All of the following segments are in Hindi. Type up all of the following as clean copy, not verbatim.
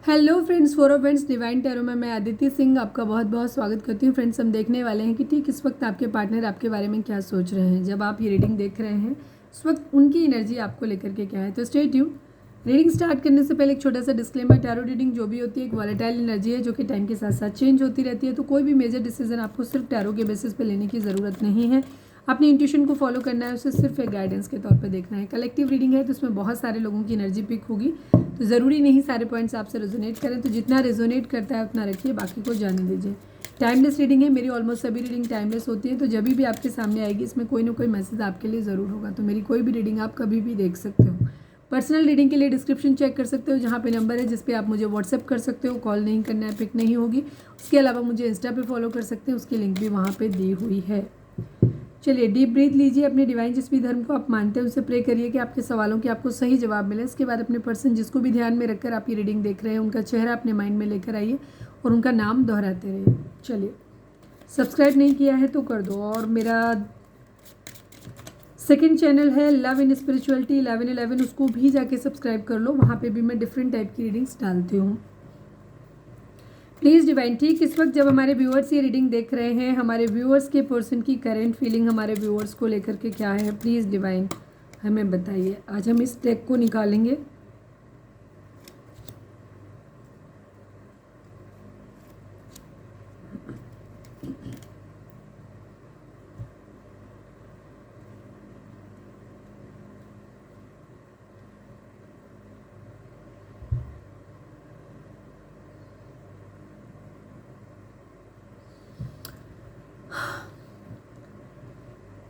Hello friends, four of friends divine tarot में मैं आदित्य सिंह आपका बहुत बहुत स्वागत करती हूँ। फ्रेंड्स, हम देखने वाले हैं कि ठीक इस वक्त आपके पार्टनर आपके बारे में क्या सोच रहे हैं। जब आप ये रीडिंग देख रहे हैं उस वक्त उनकी एनर्जी आपको लेकर के क्या है। तो स्टे ट्यून्ड। रीडिंग स्टार्ट करने से पहले एक छोटा सा डिस्क्लेमर, टैरो रीडिंग जो भी होती है एक वॉलेटाइल एनर्जी है जो कि टाइम के साथ साथ चेंज होती रहती है। तो कोई भी मेजर डिसीजन आपको सिर्फ टैरो के बेसिस पे लेने की ज़रूरत नहीं है। अपनी इंट्यूशन को फॉलो करना है, उसे सिर्फ एक गाइडेंस के तौर पे देखना है। कलेक्टिव रीडिंग है तो उसमें बहुत सारे लोगों की एनर्जी पिक होगी, तो ज़रूरी नहीं सारे पॉइंट्स आपसे रेजोनेट करें। तो जितना रेजोनेट करता है उतना रखिए, बाकी को जाने दीजिए। टाइमलेस रीडिंग है, मेरी ऑलमोस्ट सभी रीडिंग टाइमलेस होती है। तो जब भी आपके सामने आएगी इसमें कोई ना कोई मैसेज आपके लिए ज़रूर होगा। तो मेरी कोई भी रीडिंग आप कभी भी देख सकते हो। पर्सनल रीडिंग के लिए डिस्क्रिप्शन चेक कर सकते हो, जहाँ पे नंबर है जिस पे आप मुझे व्हाट्सअप कर सकते हो। कॉल नहीं करना है, पिक नहीं होगी। उसके अलावा मुझे इंस्टा पे फॉलो कर सकते हैं, उसकी लिंक भी वहाँ पे दी हुई है। चलिए डीप ब्रीथ लीजिए। अपने डिवाइन जिस भी धर्म को आप मानते हैं उनसे प्रे करिए कि आपके सवालों के आपको सही जवाब मिले। इसके बाद अपने पर्सन जिसको भी ध्यान में रखकर आप ये रीडिंग देख रहे हैं उनका चेहरा अपने माइंड में लेकर आइए और उनका नाम दोहराते रहिए। चलिए, सब्सक्राइब नहीं किया है तो कर दो। और मेरा सेकंड चैनल है लव इन स्पिरिचुअलिटी 1111, उसको भी जाके सब्सक्राइब कर लो। वहाँ पे भी मैं डिफरेंट टाइप की रीडिंग्स डालती हूँ। प्लीज़ डिवाइन, ठीक इस वक्त जब हमारे व्यूअर्स ये रीडिंग देख रहे हैं, हमारे व्यूअर्स के पर्सन की करेंट फीलिंग हमारे व्यूअर्स को लेकर के क्या है, प्लीज़ डिवाइन हमें बताइए। आज हम इस डेक को निकालेंगे।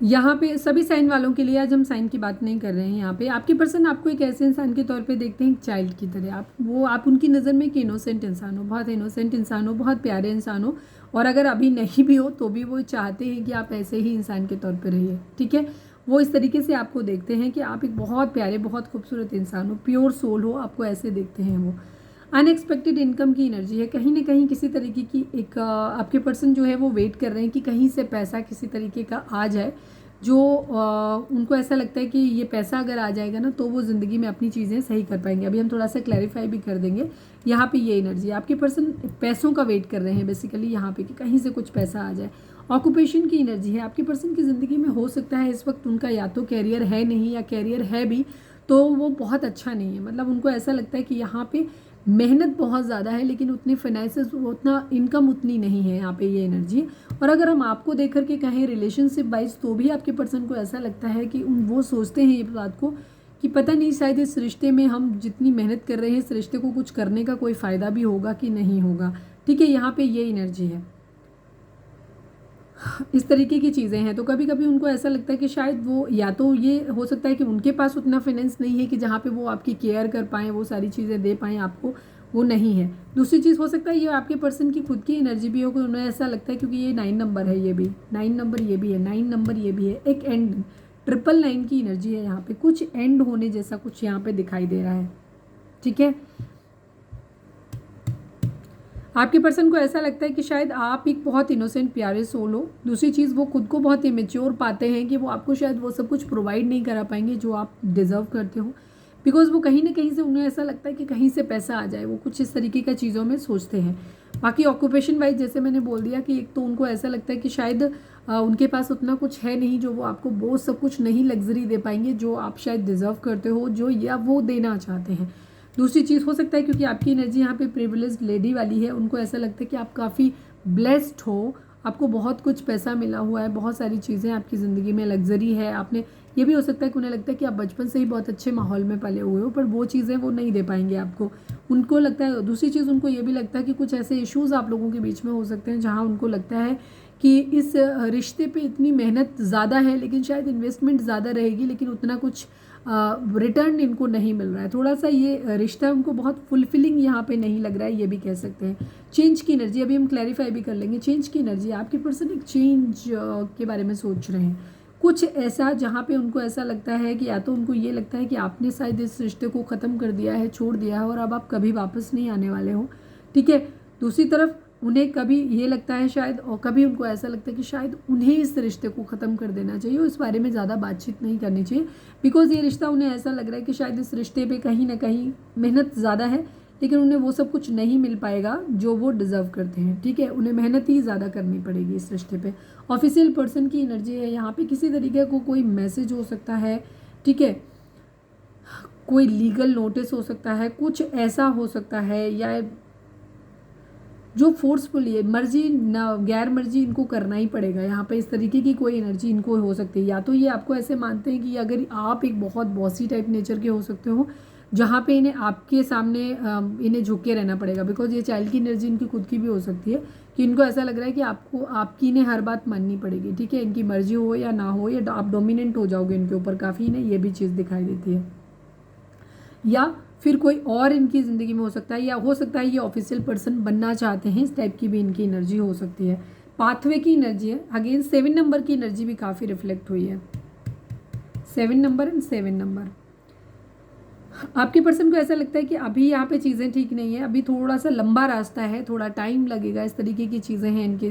यहाँ पे सभी साइन वालों के लिए, आज हम साइन की बात नहीं कर रहे हैं। यहाँ पे आपके पर्सन आपको एक ऐसे इंसान के तौर पे देखते हैं, एक चाइल्ड की तरह। आप उनकी नज़र में एक इनोसेंट इंसान हो, बहुत इनोसेंट इंसान हो, बहुत प्यारे इंसान हो। और अगर अभी नहीं भी हो तो भी वो चाहते हैं कि आप ऐसे ही इंसान के तौर पर रहिए। ठीक है, वो इस तरीके से आपको देखते हैं कि आप एक बहुत प्यारे बहुत खूबसूरत इंसान हो, प्योर सोल हो, आपको ऐसे देखते हैं वो। अनएक्सपेक्टेड इनकम की एनर्जी है। कहीं ना कहीं किसी तरीके की एक आपके पर्सन जो है वो वेट कर रहे हैं कि कहीं से पैसा किसी तरीके का आ जाए, जो उनको ऐसा लगता है कि ये पैसा अगर आ जाएगा ना तो वो ज़िंदगी में अपनी चीज़ें सही कर पाएंगे। अभी हम थोड़ा सा क्लैरिफाई भी कर देंगे। यहाँ पे ये एनर्जी है, आपके पर्सन पैसों का वेट कर रहे हैं बेसिकली यहाँ पे कि कहीं से कुछ पैसा आ जाए। ऑक्यूपेशन की एनर्जी है। आपके पर्सन की ज़िंदगी में हो सकता है इस वक्त उनका या तो कैरियर है नहीं, या कैरियर है भी तो वो बहुत अच्छा नहीं है। मतलब उनको ऐसा लगता है कि यहाँ पे मेहनत बहुत ज़्यादा है लेकिन उतनी फाइनेंसेस, उतना इनकम उतनी नहीं है यहाँ पे, ये एनर्जी। और अगर हम आपको देख करके कहें रिलेशनशिप वाइज, तो भी आपके पर्सन को ऐसा लगता है कि वो सोचते हैं ये बात को कि पता नहीं शायद इस रिश्ते में हम जितनी मेहनत कर रहे हैं इस रिश्ते को कुछ करने का कोई फ़ायदा भी होगा कि नहीं होगा। ठीक है, यहाँ पे ये एनर्जी है, इस तरीके की चीज़ें हैं। तो कभी कभी उनको ऐसा लगता है कि शायद वो, या तो ये हो सकता है कि उनके पास उतना फाइनेंस नहीं है कि जहाँ पे वो आपकी केयर कर पाएँ, वो सारी चीज़ें दे पाएँ आपको, वो नहीं है। दूसरी चीज़ हो सकता है ये आपके पर्सन की खुद की एनर्जी भी हो कि उन्हें ऐसा लगता है, क्योंकि ये 9 नंबर है, ये भी 9 नंबर, ये भी है 9 नंबर, ये भी है। एक एंड, 999 की एनर्जी है यहाँ पे, कुछ एंड होने जैसा कुछ यहाँ पे दिखाई दे रहा है। ठीक है, आपके पर्सन को ऐसा लगता है कि शायद आप एक बहुत इनोसेंट प्यारे सोल हो। दूसरी चीज़, वो खुद को बहुत इमेच्योर पाते हैं कि वो आपको शायद वो सब कुछ प्रोवाइड नहीं करा पाएंगे जो आप डिज़र्व करते हो। बिकॉज वो कहीं ना कहीं से उन्हें ऐसा लगता है कि कहीं से पैसा आ जाए, वो कुछ इस तरीके का चीज़ों में सोचते हैं। बाकी ऑक्यूपेशन वाइज जैसे मैंने बोल दिया कि एक तो उनको ऐसा लगता है कि शायद उनके पास उतना कुछ है नहीं जो वो आपको वो सब कुछ नहीं लग्जरी दे पाएंगे जो आप शायद डिज़र्व करते हो, जो या वो देना चाहते हैं। दूसरी चीज़ हो सकता है क्योंकि आपकी एनर्जी यहाँ पे प्रिविलेज्ड लेडी वाली है, उनको ऐसा लगता है कि आप काफ़ी ब्लेस्ड हो, आपको बहुत कुछ पैसा मिला हुआ है, बहुत सारी चीज़ें आपकी ज़िंदगी में लग्जरी है। आपने, ये भी हो सकता है कि उन्हें लगता है कि आप बचपन से ही बहुत अच्छे माहौल में पले हुए हो, पर वो चीज़ें वो नहीं दे पाएंगे आपको। उनको लगता है, दूसरी चीज़ उनको ये भी लगता है कि कुछ ऐसे इश्यूज़ आप लोगों के बीच में हो सकते हैं जहाँ उनको लगता है कि इस रिश्ते पे इतनी मेहनत ज़्यादा है लेकिन शायद इन्वेस्टमेंट ज़्यादा रहेगी लेकिन उतना कुछ रिटर्न इनको नहीं मिल रहा है। थोड़ा सा ये रिश्ता उनको बहुत फुलफिलिंग यहाँ पे नहीं लग रहा है, ये भी कह सकते हैं। चेंज की एनर्जी, अभी हम क्लैरिफाई भी कर लेंगे। चेंज की एनर्जी, आपके पर्सन एक चेंज के बारे में सोच रहे हैं, कुछ ऐसा जहाँ पे उनको ऐसा लगता है कि या तो उनको ये लगता है कि आपने शायद इस रिश्ते को ख़त्म कर दिया है, छोड़ दिया है और अब आप कभी वापस नहीं आने वाले हो। ठीक है, दूसरी तरफ उन्हें कभी ये लगता है शायद, और कभी उनको ऐसा लगता है कि शायद उन्हें इस रिश्ते को ख़त्म कर देना चाहिए और इस बारे में ज़्यादा बातचीत नहीं करनी चाहिए। बिकॉज ये रिश्ता, उन्हें ऐसा लग रहा है कि शायद इस रिश्ते पे कहीं ना कहीं मेहनत ज़्यादा है लेकिन उन्हें वो सब कुछ नहीं मिल पाएगा जो वो डिज़र्व करते हैं, ठीक है। उन्हें मेहनत ही ज़्यादा करनी पड़ेगी इस रिश्ते पे। ऑफिशियल पर्सन की एनर्जी है यहाँ पे, किसी तरीके को कोई मैसेज हो सकता है, ठीक है, कोई लीगल नोटिस हो सकता है, कुछ ऐसा हो सकता है, या जो फोर्सफुली है, मर्जी ना गैर मर्जी इनको करना ही पड़ेगा यहाँ पे। इस तरीके की कोई एनर्जी इनको हो सकती है। या तो ये आपको ऐसे मानते हैं कि अगर आप एक बहुत बॉसी टाइप नेचर के हो सकते हो, जहाँ पे इन्हें आपके सामने इन्हें झुक के रहना पड़ेगा, बिकॉज ये चाइल्ड की एनर्जी इनकी खुद की भी हो सकती है कि इनको ऐसा लग रहा है कि आपको आपकी इन्हें हर बात माननी पड़ेगी, ठीक है, इनकी मर्जी हो या ना हो, या आप डोमिनेंट हो जाओगे इनके ऊपर काफ़ी, इन्हें ये भी चीज़ दिखाई देती है। या फिर कोई और इनकी ज़िंदगी में हो सकता है, या हो सकता है ये ऑफिशियल पर्सन बनना चाहते हैं, इस टाइप की भी इनकी एनर्जी हो सकती है। पाथवे की एनर्जी है, अगेन 7 नंबर की एनर्जी भी काफ़ी रिफ्लेक्ट हुई है। 7 नंबर एंड 7 नंबर, आपके पर्सन को ऐसा लगता है कि अभी यहाँ पे चीज़ें ठीक नहीं है, अभी थोड़ा सा लंबा रास्ता है, थोड़ा टाइम लगेगा, इस तरीके की चीज़ें हैं इनके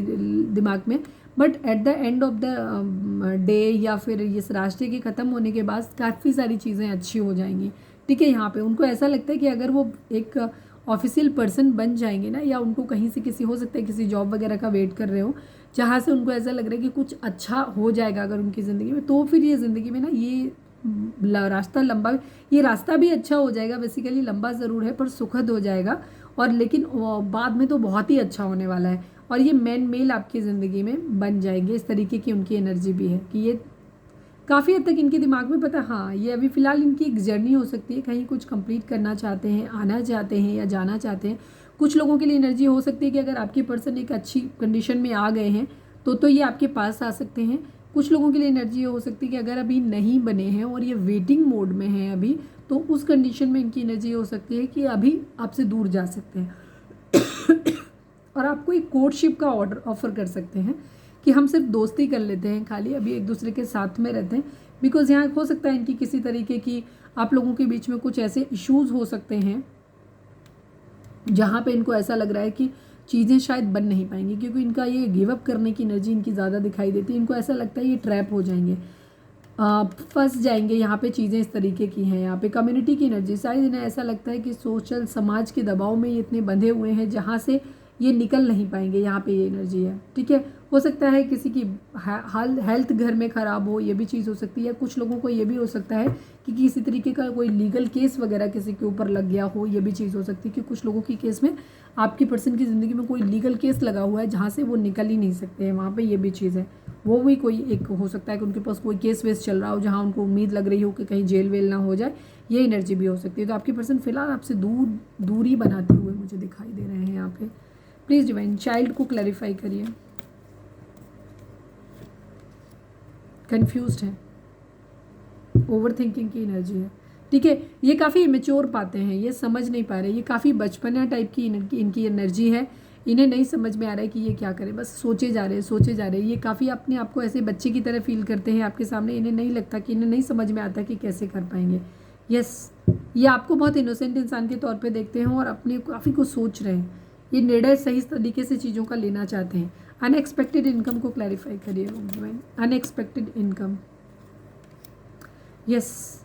दिमाग में। But at the end of the day, या फिर इस रास्ते के ख़त्म होने के बाद काफ़ी सारी चीज़ें अच्छी हो जाएंगी, ठीक है। यहाँ पे उनको ऐसा लगता है कि अगर वो एक ऑफिशियल पर्सन बन जाएंगे ना, या उनको कहीं से किसी, हो सकता है किसी जॉब वगैरह का वेट कर रहे हो, जहाँ से उनको ऐसा लग रहा है कि कुछ अच्छा हो जाएगा अगर उनकी ज़िंदगी में, तो फिर ये ज़िंदगी में ना ये रास्ता लंबा, ये रास्ता भी अच्छा हो जाएगा, बेसिकली लंबा ज़रूर है पर सुखद हो जाएगा, और लेकिन बाद में तो बहुत ही अच्छा होने वाला है। और ये मैन मेल आपकी ज़िंदगी में बन जाएंगे, इस तरीके की उनकी एनर्जी भी है कि ये काफ़ी हद तक इनके दिमाग में पता, हाँ ये अभी फ़िलहाल इनकी एक जर्नी हो सकती है, कहीं कुछ कंप्लीट करना चाहते हैं, आना चाहते हैं या जाना चाहते हैं। कुछ लोगों के लिए एनर्जी हो सकती है कि अगर आपके पर्सन एक अच्छी कंडीशन में आ गए हैं तो ये आपके पास आ सकते हैं। कुछ लोगों के लिए एनर्जी हो सकती है कि अगर अभी नहीं बने हैं और ये वेटिंग मोड में हैं अभी, तो उस कंडीशन में इनकी एनर्जी हो सकती है कि अभी आपसे दूर जा सकते हैं और आपको एक कोर्टशिप का ऑर्डर ऑफर कर सकते हैं कि हम सिर्फ दोस्ती कर लेते हैं, खाली अभी एक दूसरे के साथ में रहते हैं। बिकॉज यहाँ हो सकता है इनकी किसी तरीके की आप लोगों के बीच में कुछ ऐसे इश्यूज़ हो सकते हैं जहाँ पे इनको ऐसा लग रहा है कि चीज़ें शायद बन नहीं पाएंगी, क्योंकि इनका ये गिव अप करने की एनर्जी इनकी ज़्यादा दिखाई देती है। इनको ऐसा लगता है ये ट्रैप हो जाएंगे, फंस जाएंगे, यहाँ पे चीज़ें इस तरीके की हैं। यहाँ पे कम्युनिटी की एनर्जी, शायद इन्हें ऐसा लगता है कि सोशल समाज के दबाव में ये इतने बंधे हुए हैं जहाँ से ये निकल नहीं पाएंगे। यहाँ पे ये एनर्जी है, ठीक है। हो सकता है किसी की हेल्थ घर में ख़राब हो, ये भी चीज़ हो सकती है। कुछ लोगों को ये भी हो सकता है कि किसी तरीके का कोई लीगल केस वगैरह किसी के ऊपर लग गया हो, ये भी चीज़ हो सकती है कि कुछ लोगों की केस में, आपकी पर्सन की ज़िंदगी में कोई लीगल केस लगा हुआ है जहाँ से वो निकल ही नहीं सकते हैं, वहाँ पर ये भी चीज़ है। वो भी कोई एक हो सकता है कि उनके पास कोई केस वेस चल रहा हो जहाँ उनको उम्मीद लग रही हो कि कहीं जेल वेल ना हो जाए, ये एनर्जी भी हो सकती है। तो आपकी पर्सन फिलहाल आपसे दूरी बनाते हुए मुझे दिखाई दे रहे हैं यहाँ पे। प्लीज़ डिवाइन चाइल्ड को क्लैरिफाई करिए, कंफ्यूज्ड है, ओवर थिंकिंग की एनर्जी है, ठीक है। ये काफ़ी इमेच्योर पाते हैं, ये समझ नहीं पा रहे, ये काफ़ी बचपना टाइप की इनकी एनर्जी है। इन्हें नहीं समझ में आ रहा है कि ये क्या करें, बस सोचे जा रहे हैं। ये काफ़ी अपने आप को ऐसे बच्चे की तरह फील करते हैं आपके सामने। इन्हें नहीं लगता कि, इन्हें नहीं समझ में आता कि कैसे कर पाएंगे। यस, ये आपको बहुत इनोसेंट इंसान के तौर पे देखते हैं और अपने काफ़ी कुछ सोच रहे हैं। ये निर्णय सही तरीके से चीज़ों का लेना चाहते हैं। अनएक्सपेक्टेड इनकम को क्लैरिफाई करिए। अनएक्सपेक्टेड इनकम, यस,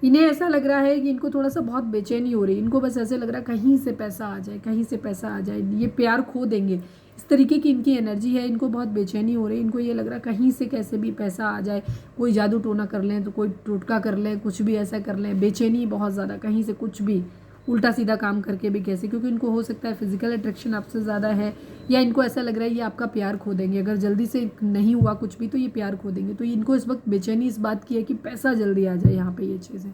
इन्हें ऐसा लग रहा है कि इनको थोड़ा सा बहुत बेचैनी हो रही है। इनको बस ऐसे लग रहा है कहीं से पैसा आ जाए, कहीं से पैसा आ जाए, ये प्यार खो देंगे, इस तरीके की इनकी एनर्जी है। इनको बहुत बेचैनी हो रही है, इनको ये लग रहा है कहीं से कैसे भी पैसा आ जाए, कोई जादू टोना कर लें, तो कोई टोटका कर लें, कुछ भी ऐसा कर लें। बेचैनी बहुत ज़्यादा, कहीं से कुछ भी उल्टा सीधा काम करके भी कैसे, क्योंकि इनको हो सकता है फिजिकल अट्रैक्शन आपसे ज़्यादा है, या इनको ऐसा लग रहा है ये आपका प्यार खो देंगे। अगर जल्दी से नहीं हुआ कुछ भी तो ये प्यार खो देंगे। तो इनको इस वक्त बेचैनी इस बात की है कि पैसा जल्दी आ जाए। यहाँ पे ये चीज़ है।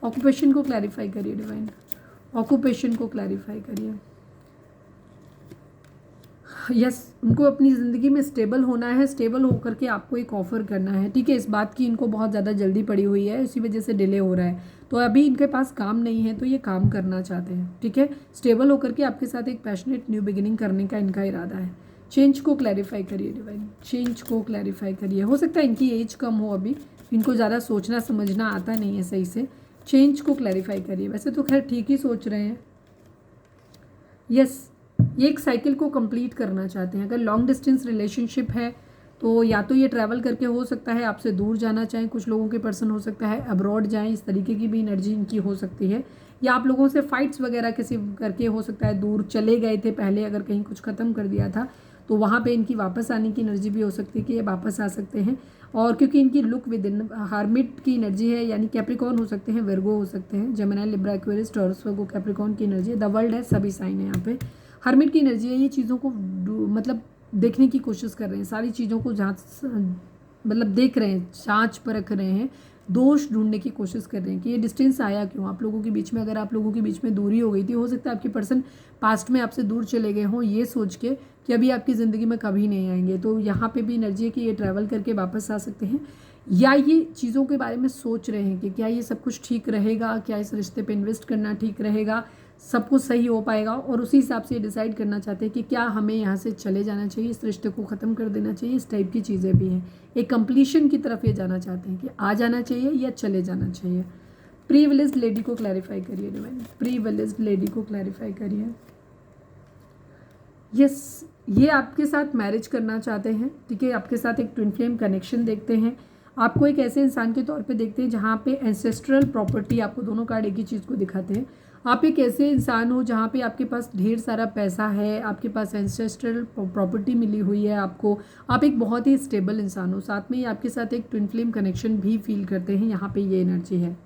ऑक्यूपेशन को क्लैरिफाई करिए डिवाइन, ऑक्यूपेशन को क्लैरिफाई करिए। यस, उनको अपनी ज़िंदगी में स्टेबल होना है, स्टेबल होकर के आपको एक ऑफ़र करना है, ठीक है। इस बात की इनको बहुत ज़्यादा जल्दी पड़ी हुई है, इसी वजह से डिले हो रहा है। तो अभी इनके पास काम नहीं है तो ये काम करना चाहते हैं, ठीक है। स्टेबल होकर के आपके साथ एक पैशनेट न्यू बिगिनिंग करने का इनका इरादा है। चेंज को क्लैरिफाई करिए डिवाइन, चेंज को क्लैरिफाई करिए। हो सकता है इनकी एज कम हो, अभी इनको ज़्यादा सोचना समझना आता नहीं है सही से। चेंज को क्लैरिफाई करिए। वैसे तो खैर ठीक ही सोच रहे हैं। यस, ये एक साइकिल को कंप्लीट करना चाहते हैं। अगर लॉन्ग डिस्टेंस रिलेशनशिप है तो या तो ये ट्रैवल करके हो सकता है आपसे दूर जाना चाहें, कुछ लोगों के पर्सन हो सकता है अब्रॉड जाएं, इस तरीके की भी एनर्जी इनकी हो सकती है। या आप लोगों से फाइट्स वगैरह किसी करके हो सकता है दूर चले गए थे पहले, अगर कहीं कुछ ख़त्म कर दिया था तो वहाँ पे इनकी वापस आने की एनर्जी भी हो सकती है कि ये वापस आ सकते हैं। और क्योंकि इनकी लुक विद इन हार्मिट की एनर्जी है, यानी कैप्रिकॉर्न हो सकते हैं, वर्गो हो सकते हैं, जेमिनी, लिब्रा, एक्वेरियस, टॉरस, वर्गो, कैप्रिकॉर्न की एनर्जी है। द वर्ल्ड है, सभी साइन है यहाँ पे। हार्मिट की एनर्जी है, ये चीज़ों को मतलब देखने की कोशिश कर रहे हैं, सारी चीज़ों को जांच मतलब देख रहे हैं, जांच परख रहे हैं, दोष ढूंढने की कोशिश कर रहे हैं कि ये डिस्टेंस आया क्यों आप लोगों के बीच में। अगर आप लोगों के बीच में दूरी हो गई थी, हो सकता है आपके पर्सन पास्ट में आपसे दूर चले गए हों ये सोच के कि अभी आपकी ज़िंदगी में कभी नहीं आएंगे। तो यहाँ पे भी एनर्जी है कि ये ट्रैवल करके वापस आ सकते हैं, या ये चीज़ों के बारे में सोच रहे हैं कि क्या ये सब कुछ ठीक रहेगा, क्या इस रिश्ते पे इन्वेस्ट करना ठीक रहेगा, सब कुछ सही हो पाएगा, और उसी हिसाब से डिसाइड करना चाहते हैं कि क्या हमें यहाँ से चले जाना चाहिए, इस रिश्ते को ख़त्म कर देना चाहिए। इस टाइप की चीज़ें भी हैं, एक कंप्लीशन की तरफ ये जाना चाहते हैं कि आ जाना चाहिए या चले जाना चाहिए। प्रीविलेज्ड लेडी को क्लैरिफाई करिए डिवाइन, प्रीविलेज्ड लेडी को क्लैरिफाई करिए। यस, ये आपके साथ मैरिज करना चाहते हैं, ठीक है, आपके साथ एक ट्विन फ्लेम कनेक्शन देखते हैं, आपको एक ऐसे इंसान के तौर पे देखते हैं जहाँ पे एंसेस्ट्रल प्रॉपर्टी, आपको दोनों कार्ड एक ही चीज़ को दिखाते हैं। आप एक ऐसे इंसान हो जहाँ पे आपके पास ढेर सारा पैसा है, आपके पास एंसेस्ट्रल प्रॉपर्टी मिली हुई है आपको, आप एक बहुत ही स्टेबल इंसान हो, साथ में ही आपके साथ एक ट्विन फ्लेम कनेक्शन भी फील करते हैं, यहाँ पे ये एनर्जी है।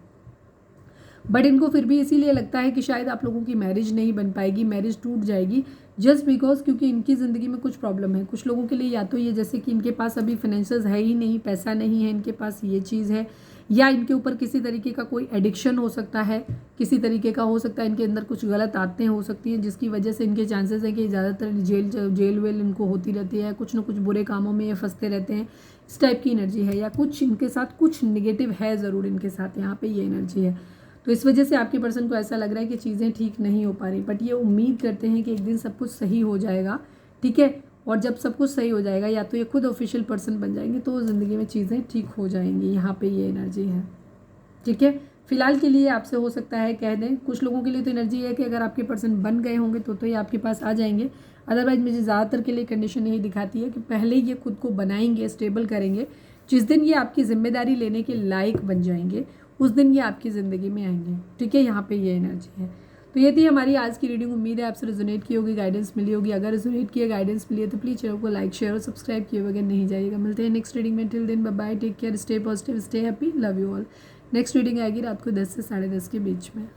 बट इनको फिर भी इसीलिए लगता है कि शायद आप लोगों की मैरिज नहीं बन पाएगी, मैरिज टूट जाएगी, जस्ट बिकॉज क्योंकि इनकी ज़िंदगी में कुछ प्रॉब्लम है। कुछ लोगों के लिए या तो ये जैसे कि इनके पास अभी फाइनेंसेस है ही नहीं, पैसा नहीं है इनके पास, ये चीज़ है, या इनके ऊपर किसी तरीके का कोई एडिक्शन हो सकता है, किसी तरीके का हो सकता है इनके अंदर कुछ गलत आदतें हो सकती हैं जिसकी वजह से इनके चांसेस हैं कि ज़्यादातर जेल वेल इनको होती रहती है, कुछ ना कुछ बुरे कामों में ये फंसते रहते हैं, इस टाइप की एनर्जी है, या कुछ इनके साथ कुछ निगेटिव है ज़रूर इनके साथ, यहाँ पे ये एनर्जी है। तो इस वजह से आपके पर्सन को ऐसा लग रहा है कि चीज़ें ठीक नहीं हो पा रही, बट ये उम्मीद करते हैं कि एक दिन सब कुछ सही हो जाएगा, ठीक है, और जब सब कुछ सही हो जाएगा या तो ये खुद ऑफिशियल पर्सन बन जाएंगे तो ज़िंदगी में चीज़ें ठीक हो जाएंगी, यहाँ पे ये एनर्जी है, ठीक है। फिलहाल के लिए आपसे हो सकता है कह दें, कुछ लोगों के लिए तो एनर्जी है कि अगर आपके पर्सन बन गए होंगे तो ये आपके पास आ जाएंगे, अदरवाइज मुझे ज़्यादातर के लिए कंडीशन यही दिखाती है कि पहले ये खुद को बनाएंगे, स्टेबल करेंगे, जिस दिन ये आपकी जिम्मेदारी लेने के लायक बन जाएंगे उस दिन ये आपकी ज़िंदगी में आएंगे, ठीक है, यहाँ पे ये एनर्जी है। तो ये थी हमारी आज की रीडिंग, उम्मीद है आपसे रेजोनेट की होगी, गाइडेंस मिली होगी। अगर रेजोनेट किया, गाइडेंस मिली है तो प्लीज़ चैनल को लाइक, शेयर और सब्सक्राइब किए बगैर नहीं जाइएगा। मिलते हैं नेक्स्ट रीडिंग में, till then bye bye, take care, stay positive, stay happy, love you all. Next reading आएगी रात को 10 से 10:30 के बीच में।